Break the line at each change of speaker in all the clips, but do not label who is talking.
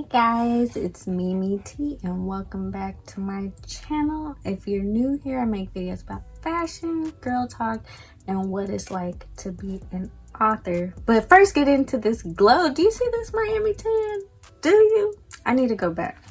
guys, it's Mimi T and welcome back to my channel. If you're new here, I make videos about fashion, girl talk, and what it's like to be an author. But first, get into this glow. Do you see this Miami tan? Do you? I need to go back.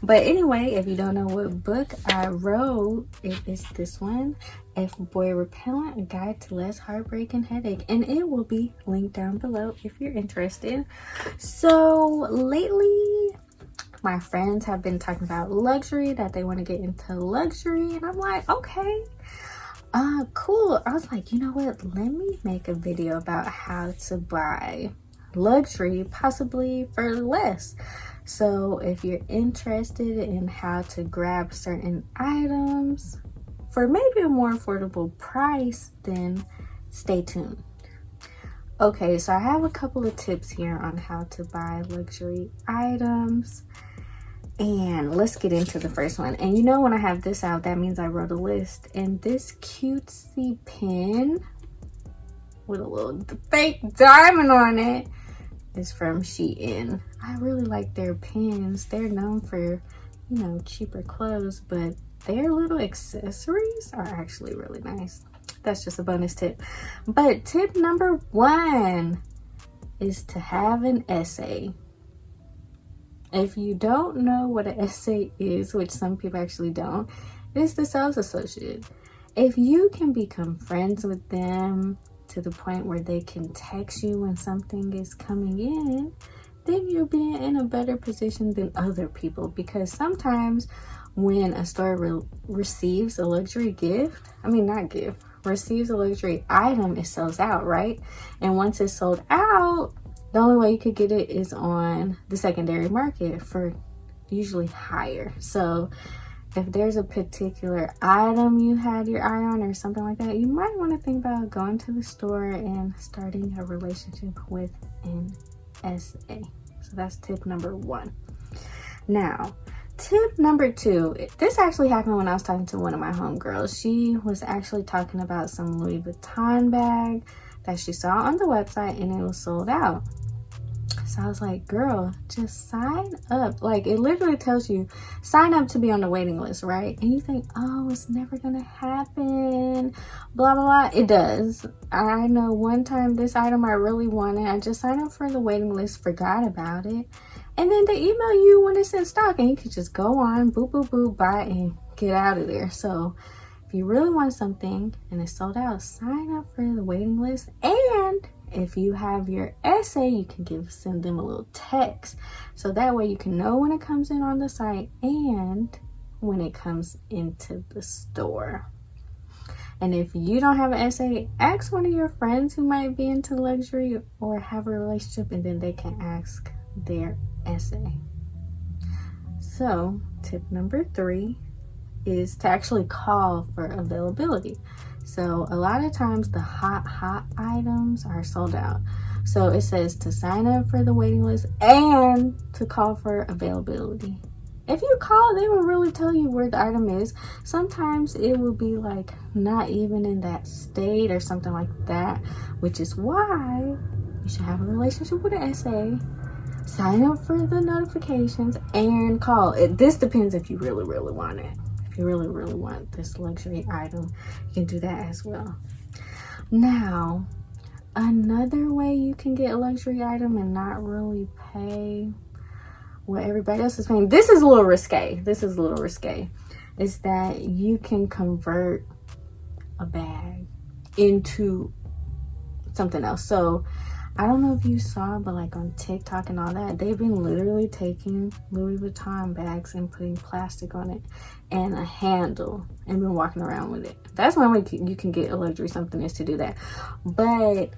But anyway, if you don't know what book I wrote, it is this one, F-Boy Repellent, A Guide to Less Heartbreak and Headache. And it will be linked down below if you're interested. So lately, my friends have been talking about luxury, that they want to get into luxury. And I'm like, okay, cool. I was like, you know what? Let me make a video about how to buy luxury, possibly for less. So if you're interested in how to grab certain items for maybe a more affordable price, then stay tuned. Okay, so I have a couple of tips here on how to buy luxury items. And let's get into the first one. And you know, when I have this out, that means I wrote a list. And this cutesy pin with a little fake diamond on it is from Shein. I really like their pins. They're known for, you know, cheaper clothes, but their little accessories are actually really nice. That's just a bonus tip. But tip number one is to have an essay. If you don't know what an essay is, which some people actually don't, it is the sales associate. If you can become friends with them to the point where they can text you when something is coming in, then you'll be in a better position than other people. Because sometimes when a store receives a luxury receives a luxury item, it sells out, right? And once it's sold out, the only way you could get it is on the secondary market for usually higher. So if there's a particular item you had your eye on or something like that, you might want to think about going to the store and starting a relationship with an SA. So that's tip number one. Now, tip number two, this actually happened when I was talking to one of my homegirls. She was actually talking about some Louis Vuitton bag that she saw on the website and it was sold out. So I was like, girl, just sign up. Like, it literally tells you, sign up to be on the waiting list, right? And you think, oh, it's never gonna happen, blah, blah, blah. It does. I know one time this item I really wanted, I just signed up for the waiting list, forgot about it. And then they email you when it's in stock and you can just go on, boop, boop, boop, buy and get out of there. So if you really want something and it's sold out, sign up for the waiting list. And if you have your essay, you can send them a little text. So that way you can know when it comes in on the site and when it comes into the store. And if you don't have an essay, ask one of your friends who might be into luxury or have a relationship, and then they can ask their essay. So tip number three is to actually call for availability. So a lot of times the hot items are sold out. So it says to sign up for the waiting list and to call for availability. If you call, they will really tell you where the item is. Sometimes it will be like not even in that state or something like that, which is why you should have a relationship with an SA. Sign up for the notifications and call. This depends if you really, really want it. If you really, really want this luxury item, you can do that as well. Now, another way you can get a luxury item and not really pay what everybody else is paying. This is a little risque. Is that you can convert a bag into something else. So I don't know if you saw, but like on TikTok and all that, they've been literally taking Louis Vuitton bags and putting plastic on it and a handle and been walking around with it. That's one way you can get a luxury something, is to do that. But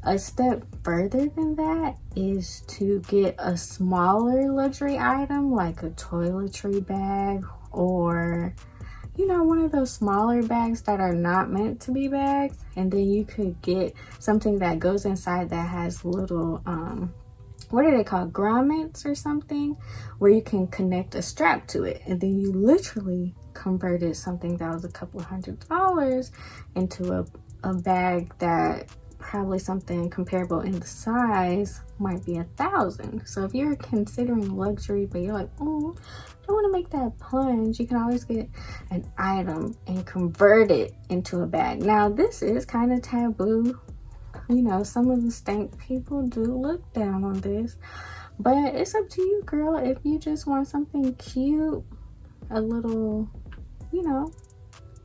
a step further than that is to get a smaller luxury item like a toiletry bag, or you know, one of those smaller bags that are not meant to be bags. And then you could get something that goes inside that has little, what are they called? Grommets or something, where you can connect a strap to it. And then you literally converted something that was a couple $100s into a bag that probably something comparable in the size might be $1,000. So if you're considering luxury, but you're like, oh, I don't want to make that plunge, you can always get an item and convert it into a bag. Now, this is kind of taboo. You know, some of the stank people do look down on this, but it's up to you, girl. If you just want something cute, a little, you know,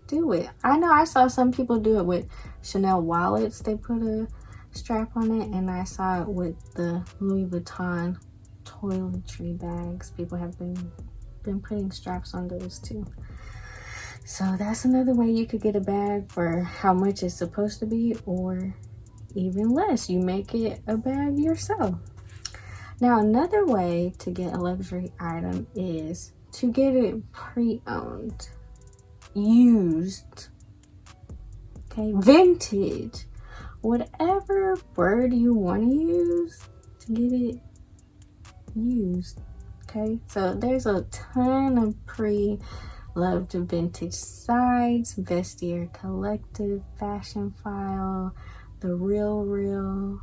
do it. I know I saw some people do it with Chanel wallets. They put a strap on it, and I saw it with the Louis Vuitton toiletry bags. People have been putting straps on those too. So that's another way you could get a bag for how much it's supposed to be, or even less. You make it a bag yourself. Now, another way to get a luxury item is to get it pre-owned, used, okay, vintage, whatever word you want to use to get it used. Okay, so there's a ton of pre-loved vintage sites: Vestiaire Collective, Fashion File, The Real.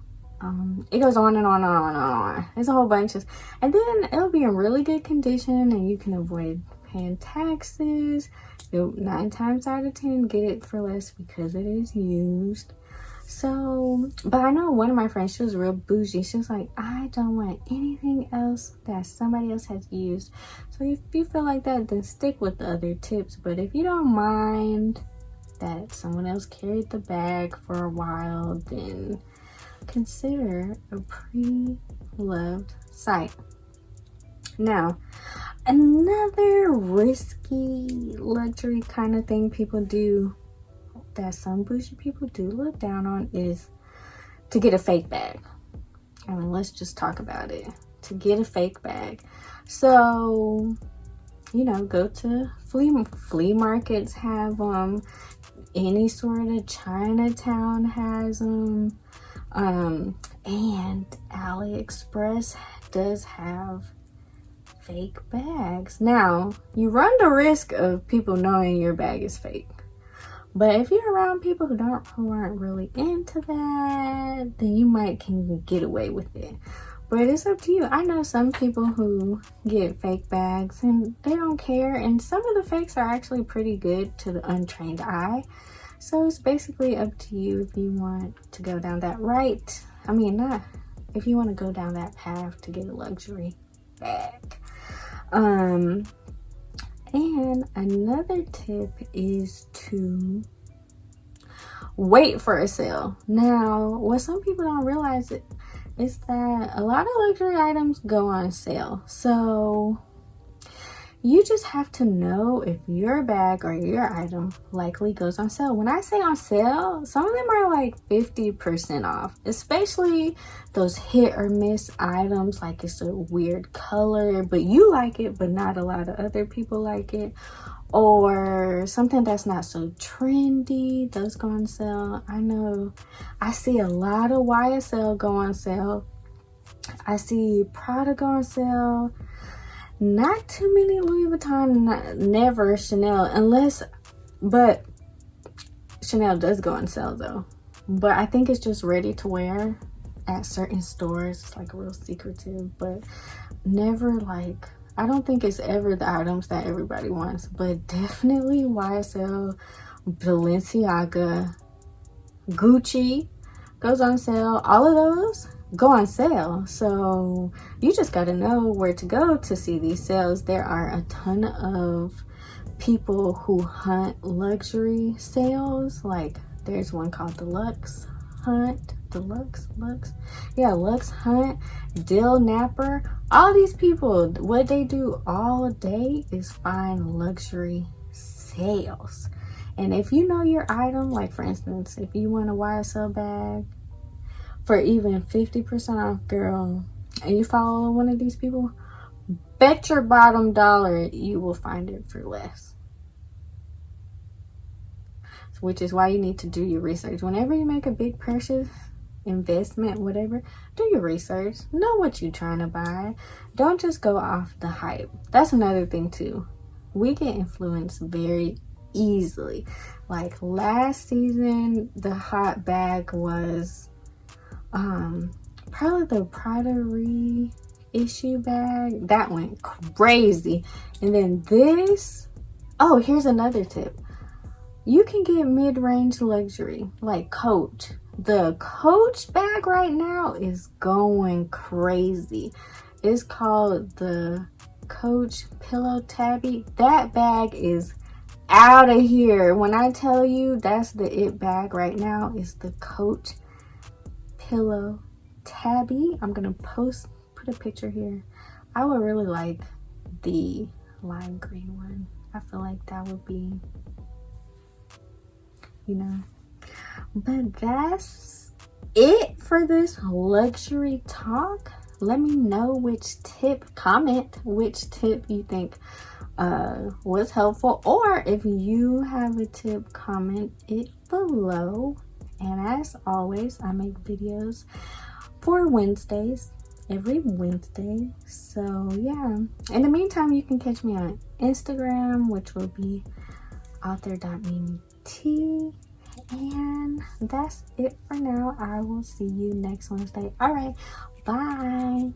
It goes on and on and on and on. There's a whole bunch of, and then it'll be in really good condition, and you can avoid paying taxes. You'll 9 times out of 10 get it for less because it is used. So, but I know one of my friends, she was real bougie. She was like, I don't want anything else that somebody else has used. So if you feel like that, then stick with the other tips. But if you don't mind that someone else carried the bag for a while, then consider a pre-loved site. Now, another risky luxury kind of thing people do, that some bougie people do look down on, is to get a fake bag. I mean, let's just talk about it. To get a fake bag. So, you know, go to flea markets have them. Any sort of Chinatown has them. And AliExpress does have fake bags. Now, you run the risk of people knowing your bag is fake. But if you're around people who aren't really into that, then you can get away with it. But it's up to you. I know some people who get fake bags and they don't care. And some of the fakes are actually pretty good to the untrained eye. So it's basically up to you if you want to go down that if you want to go down that path to get a luxury bag. And another tip is to wait for a sale. Now, what some people don't realize is that a lot of luxury items go on sale. So you just have to know if your bag or your item likely goes on sale. When I say on sale, some of them are like 50% off, especially those hit or miss items, like it's a weird color, but you like it, but not a lot of other people like it. Or something that's not so trendy, those go on sale. I know I see a lot of YSL go on sale. I see Prada go on sale. Not too many Louis Vuitton, never Chanel, but Chanel does go on sale though. But I think it's just ready to wear at certain stores. It's like real secretive, but never like, I don't think it's ever the items that everybody wants, but definitely YSL, Balenciaga, Gucci goes on sale. All of those go on sale. So you just got to know where to go to see these sales. There are a ton of people who hunt luxury sales. Like there's one called the Lux Hunt, Lux Hunt, Dill Napper. All these people, what they do all day is find luxury sales. And if you know your item, like for instance, if you want a YSL bag for even 50% off, girl, and you follow one of these people, bet your bottom dollar you will find it for less. Which is why you need to do your research. Whenever you make a big purchase, investment, whatever, do your research. Know what you're trying to buy. Don't just go off the hype. That's another thing too. We get influenced very easily. Like last season, the hot bag was probably the Prada reissue bag. That went crazy. And then this, oh, here's another tip. You can get mid-range luxury like Coach. The Coach bag right now is going crazy. It's called the Coach Pillow Tabby. That bag is out of here. When I tell you that's the it bag right now, is the Coach Pillow Tabby. I'm gonna put a picture here. I would really like the lime green one. I feel like that would be, you know. But that's it for this luxury talk. Let me know comment which tip you think was helpful, or if you have a tip, comment it below. And as always, I make videos for Wednesdays, every Wednesday. So yeah, in the meantime, you can catch me on Instagram, which will be author.mimiT. And that's it for now. I will see you next Wednesday. All right, bye.